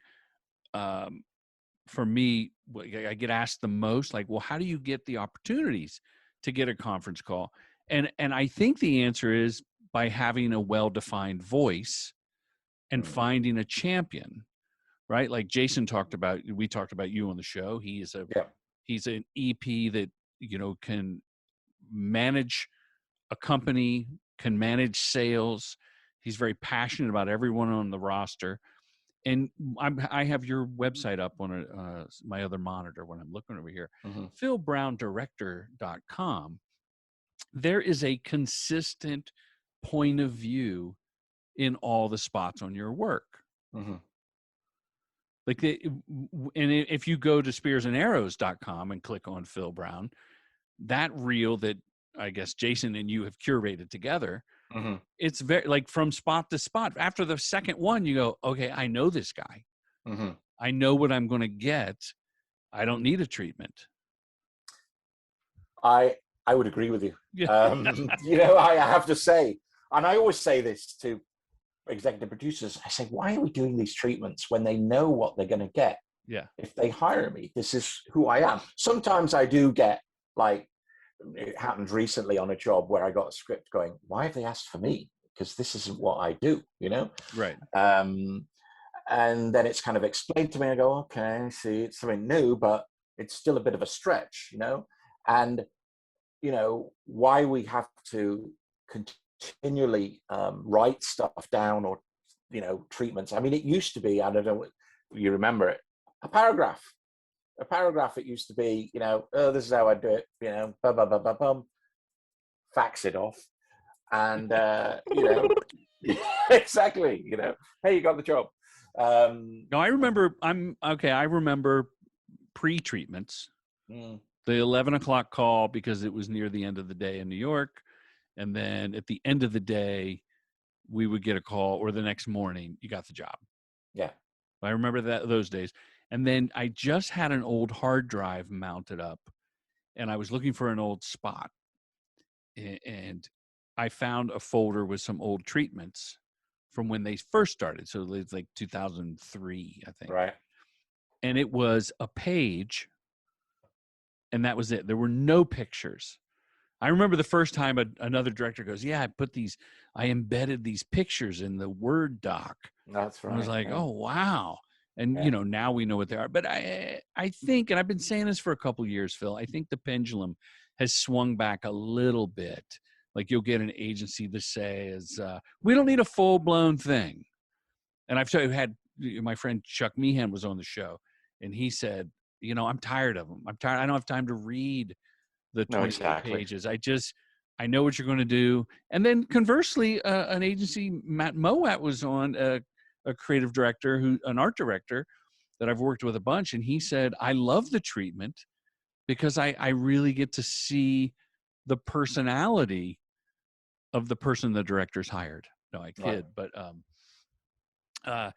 For me, I get asked the most, like, well, how do you get the opportunities to get a conference call? And I think the answer is by having a well-defined voice and finding a champion, right? Like Jason we talked about you on the show. He's an EP that, can manage a company, can manage sales. He's very passionate about everyone on the roster. And I have your website up on my other monitor when I'm looking over here, philbrowndirector.com. There is a consistent point of view in all the spots on your work. Like, and if you go to spearsandarrows.com and click on Phil Brown, that reel that I guess Jason and you have curated together, it's very, like, from spot to spot. After the second one, you go, okay, I know this guy. I know what I'm going to get. I don't need a treatment. I would agree with you. I have to say, and I always say this to executive producers, I say, why are we doing these treatments when they know what they're going to get? If they hire me, this is who I am. Sometimes I do get, like, it happened recently on a job where I got a script going, why have they asked for me? Because this isn't what I do, Right. And then it's kind of explained to me. I go, okay, see, it's something new, but it's still a bit of a stretch, and why we have to continually write stuff down, or treatments. I mean, it used to be, I don't know if you remember it, a paragraph. It used to be, oh, this is how I do it, fax it off. And, exactly, hey, you got the job. No, I remember, I remember pre-treatments, the 11 o'clock call, because it was near the end of the day in New York. And then at the end of the day, we would get a call, or the next morning, you got the job. Yeah. I remember those days. And then I just had an old hard drive mounted up, and I was looking for an old spot. And I found a folder with some old treatments from when they first started. So it's like 2003, I think. Right. And it was a page, and that was it. There were no pictures. I remember the first time another director goes, yeah, I embedded these pictures in the Word doc. That's right. I was like, oh, wow. And, now we know what they are. But I think, and I've been saying this for a couple of years, Phil, I think the pendulum has swung back a little bit. Like, you'll get an agency that says, we don't need a full-blown thing. And I've had, my friend Chuck Meehan was on the show, and he said, I'm tired of them. I'm tired. I don't have time to read the 20 pages. I know what you're going to do. And then conversely, an agency, Matt Mowat, was on, a creative director, an art director that I've worked with a bunch. And he said, I love the treatment because I really get to see the personality of the person the director's hired. No, I kid. Right. But,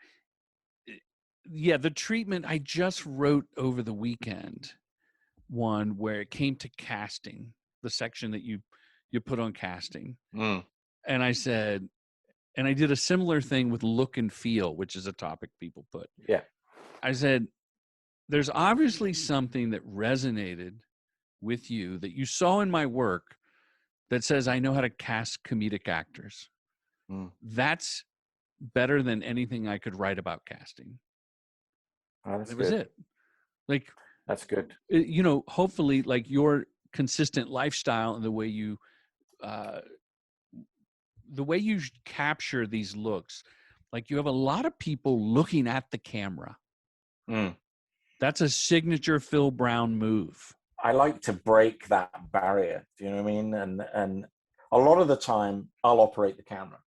the treatment, I just wrote over the weekend one where it came to casting, the section that you put on casting. And I said, and I did a similar thing with look and feel, which is a topic people put. Yeah. I said, there's obviously something that resonated with you that you saw in my work that says I know how to cast comedic actors. That's better than anything I could write about casting. Oh, that's it good. Was it. Like, that's good. Hopefully, like, your consistent lifestyle and the way you capture these looks, like, you have a lot of people looking at the camera. That's a signature Phil Brown move. I like to break that barrier. Do you know what I mean? And a lot of the time I'll operate the camera.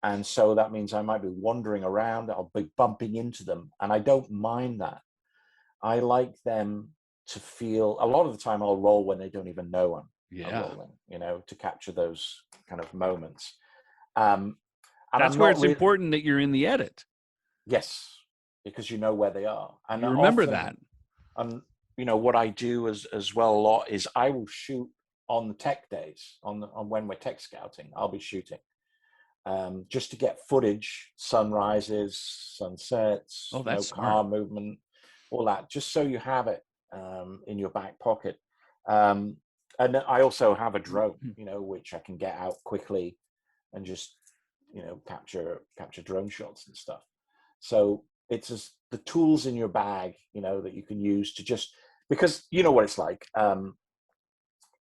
And so that means I might be wandering around. I'll be bumping into them. And I don't mind that. I like them to feel, a lot of the time I'll roll when they don't even know I'm rolling, to capture those kind of moments. And that's where it's important that you're in the edit. Yes, because you know where they are. And You remember often, that. And what I do as well a lot is I will shoot on the tech days, on when we're tech scouting. I'll be shooting just to get footage, sunrises, sunsets, Oh, that's car smart. movement, all that, just so you have it in your back pocket. And I also have a drone, which I can get out quickly and just capture drone shots and stuff. So it's just the tools in your bag, that you can use to just, because you know what it's like.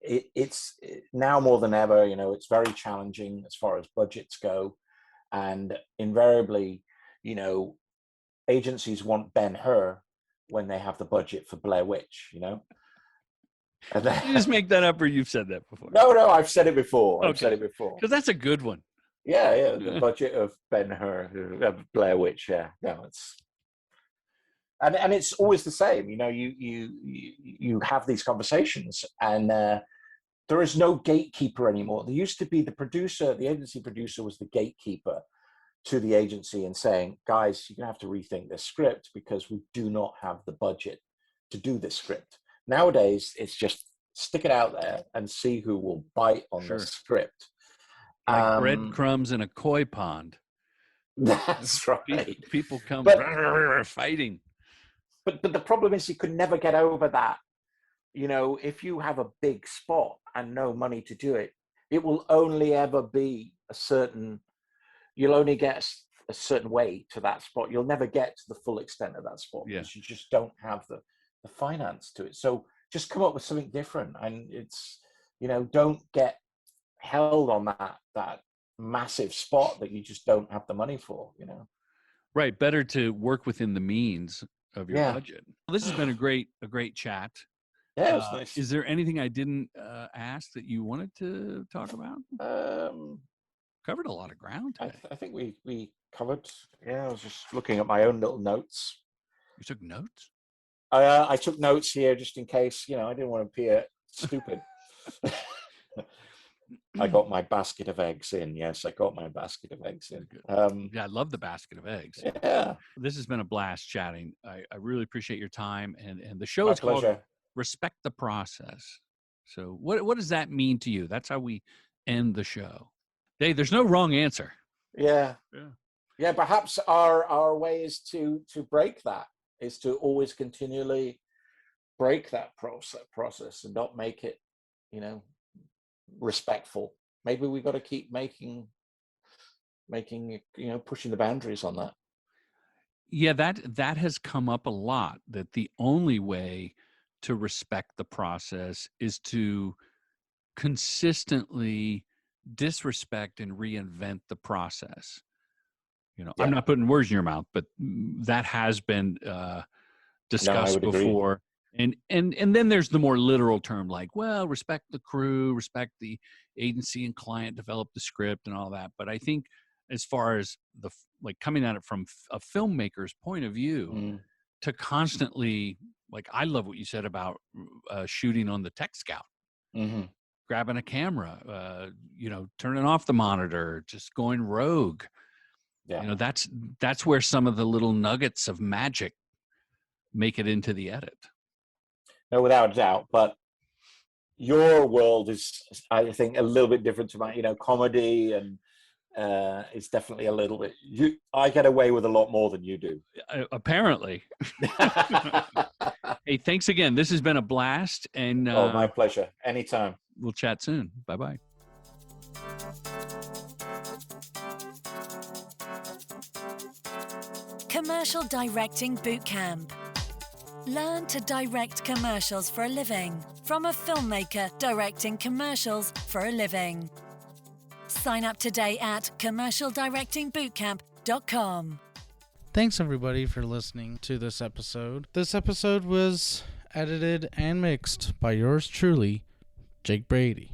It's now more than ever, it's very challenging as far as budgets go. And invariably, agencies want Ben-Hur when they have the budget for Blair Witch, And then, You just make that up, or you've said that before? No, I've said it before. Okay. Because that's a good one. Yeah, the budget of Ben-Hur, Blair Witch. Yeah, no, it's and it's always the same. You have these conversations, and there is no gatekeeper anymore. There used to be the agency producer was the gatekeeper to the agency and saying, guys, you're gonna have to rethink this script because we do not have the budget to do this script. Nowadays, it's just stick it out there and see who will bite on the script. Like breadcrumbs in a koi pond. That's right. People come fighting. But the problem is you could never get over that. If you have a big spot and no money to do it, it will only ever be you'll only get a certain way to that spot. You'll never get to the full extent of that spot because you just don't have the finance to it. So just come up with something different. And it's, don't get held on that massive spot that you just don't have the money for, Right. Better to work within the means of your budget. Well, this has been a great chat. Yeah, it was nice. Is there anything I didn't ask that you wanted to talk about? Covered a lot of ground today. I think we covered. Yeah, I was just looking at my own little notes. You took notes? I took notes here just in case, I didn't want to appear stupid. I got my basket of eggs in. Yes, I got my basket of eggs in. Yeah, I love the basket of eggs. Yeah. This has been a blast chatting. I really appreciate your time. And the show My is pleasure. called Respect the Process. So what does that mean to you? That's how we end the show. Hey, there's no wrong answer. Yeah. Perhaps our way is to break that, is to always continually break that process and not make it, respectful. Maybe we got to keep making, pushing the boundaries on that. Yeah, that has come up a lot, that the only way to respect the process is to consistently disrespect and reinvent the process. I'm not putting words in your mouth, but that has been discussed before. And then there's the more literal term, like, well, respect the crew, respect the agency and client, develop the script and all that. But I think as far as coming at it from a filmmaker's point of view, to constantly, like, I love what you said about shooting on the Tech Scout. Mm-hmm. Grabbing a camera, turning off the monitor, just going rogue. Yeah. That's where some of the little nuggets of magic make it into the edit. No, without a doubt. But your world is, I think, a little bit different to my, comedy, and it's definitely a little bit. I get away with a lot more than you do. Apparently. Hey, thanks again. This has been a blast. And my pleasure. Anytime. We'll chat soon. Bye-bye. Commercial Directing Bootcamp. Learn to direct commercials for a living from a filmmaker directing commercials for a living. Sign up today at commercialdirectingbootcamp.com. Thanks everybody for listening to this episode. This episode was edited and mixed by yours truly, Jake Brady.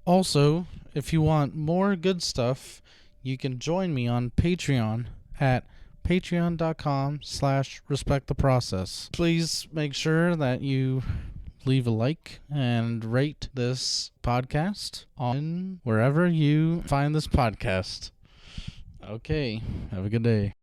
Also, if you want more good stuff, you can join me on Patreon at patreon.com/respecttheprocess. Please make sure that you leave a like and rate this podcast on wherever you find this podcast. Okay, have a good day.